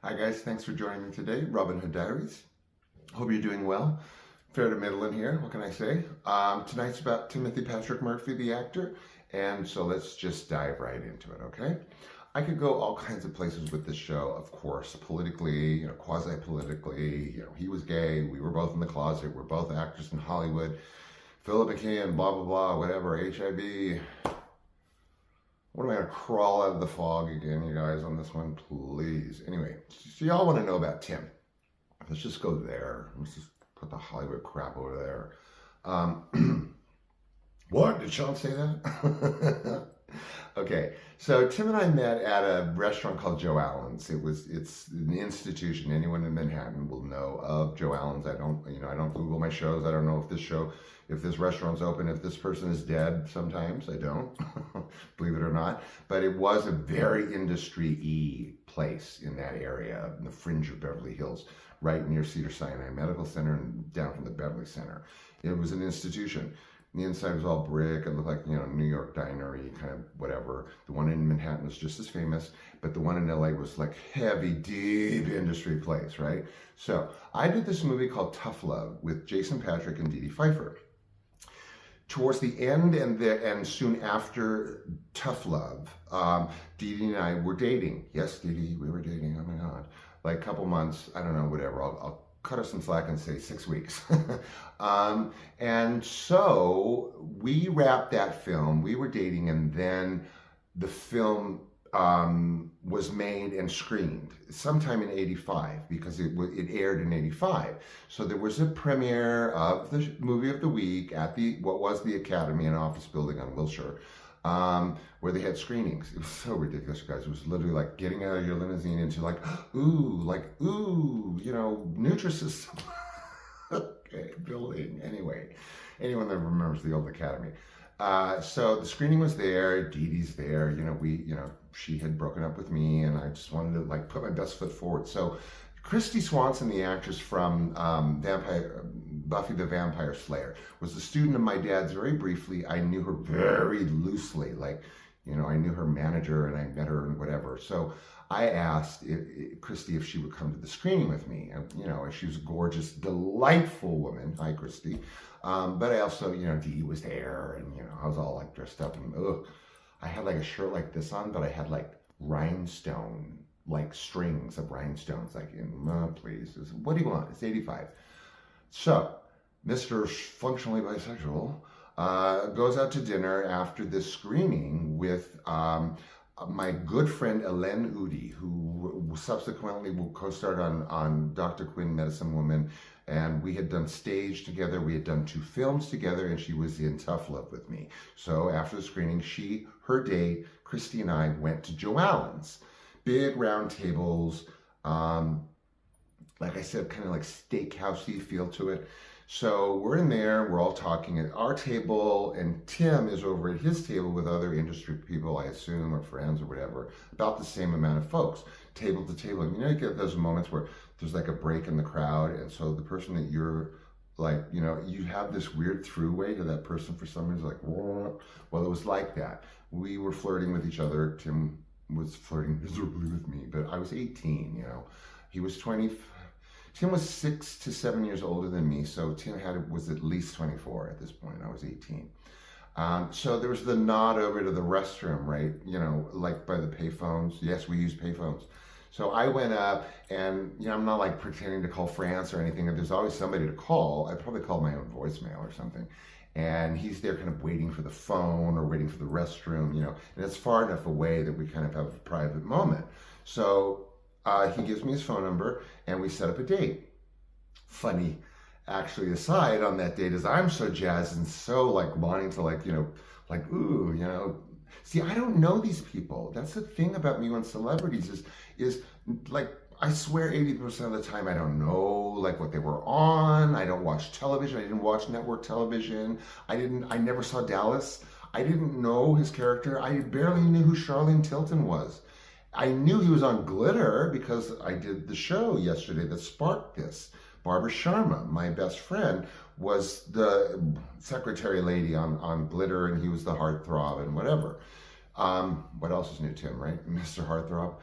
Hi guys, thanks for joining me today. Robin Hood Diaries. Hope you're doing well. Fair to middle in here, what can I say? Tonight's about Timothy Patrick Murphy, the actor, and so let's just dive right into it, okay? I could go all kinds of places with this show, of course, politically, quasi-politically, he was gay, we were both in the closet, we're both actors in Hollywood, Philip McKeon, blah, blah, blah, whatever, HIV. What am I going to crawl out of the fog again, you guys, on this one? Please. Anyway, so y'all want to know about Tim. Let's just go there. Let's just put the Hollywood crap over there. What? Did Sean say that? Okay, so Tim and I met at a restaurant called Joe Allen's. It's an institution. Anyone in Manhattan will know of Joe Allen's. I don't Google my shows. I don't know if this restaurant's open, if this person is dead. Sometimes I don't, believe it or not. But it was a very industry-y place in that area, in the fringe of Beverly Hills, right near Cedars-Sinai Medical Center and down from the Beverly Center. It was an institution. The inside was all brick. It looked like, New York diner-y, kind of whatever. The one in Manhattan was just as famous, but the one in LA was like heavy, deep industry place, right? So I did this movie called Tough Love with Jason Patric and Dedee Pfeiffer. Towards the end and soon after Tough Love, Dedee and I were dating. Yes, Dedee, we were dating. Oh my God. Like a couple months, I don't know, whatever. I'll cut us some slack and say 6 weeks. And so we wrapped that film. We were dating, and then the film was made and screened sometime in '85 because it aired in '85. So there was a premiere of the movie of the week at what was the Academy, an office building on Wilshire, where they had screenings. It was so ridiculous, guys. It was literally like getting out of your limousine into ooh, Nutrisys. Okay, building. Anyway, anyone that remembers the old Academy. So the screening was there. Dedee's there. She had broken up with me, and I just wanted to put my best foot forward. So Kristy Swanson, the actress from Buffy the Vampire Slayer, was a student of my dad's very briefly. I knew her very loosely, I knew her manager and I met her and whatever. So I asked Kristy if she would come to the screening with me. And, she was a gorgeous, delightful woman. Hi, Kristy. But I also, Dedee was there, and, I was all dressed up, and I had a shirt like this on, but I had rhinestone, strings of rhinestones, please, what do you want? It's '85. So, Mr. Functionally Bisexual goes out to dinner after this screening with my good friend Ellen Udy, who subsequently co-starred on Dr. Quinn, Medicine Woman, and we had done stage together. We had done 2 films together, and she was in Tough Love with me. So after the screening, her date, Kristy and I went to Joe Allen's. Big round tables, like I said, kind of steakhousey feel to it. So we're in there, we're all talking at our table, and Tim is over at his table with other industry people, I assume, or friends or whatever, about the same amount of folks, table to table. And you get those moments where there's a break in the crowd, and so the person that you're you have this weird throughway to that person for some reason, whoa. Well, it was like that. We were flirting with each other. Tim was flirting miserably with me, but I was 18, He was 20. Tim was 6 to 7 years older than me, so Tim was at least 24 at this point. I was 18. So there was the nod over to the restroom, right? By the payphones. Yes, we use payphones. So I went up, and I'm not pretending to call France or anything. There's always somebody to call. I probably called my own voicemail or something. And he's there kind of waiting for the phone or waiting for the restroom, and it's far enough away that we kind of have a private moment. So he gives me his phone number, and we set up a date. Funny, actually, aside on that date is I'm so jazzed and so wanting to ooh, See, I don't know these people. That's the thing about me on celebrities is I swear 80% of the time I don't know what they were on. I don't watch television. I didn't watch network television. I never saw Dallas. I didn't know his character. I barely knew who Charlene Tilton was. I knew he was on Glitter because I did the show yesterday that sparked this. Barbara Sharma, my best friend, was the secretary lady on Glitter, and he was the heartthrob and whatever. What else is new, Tim, right? Mr. Heartthrob.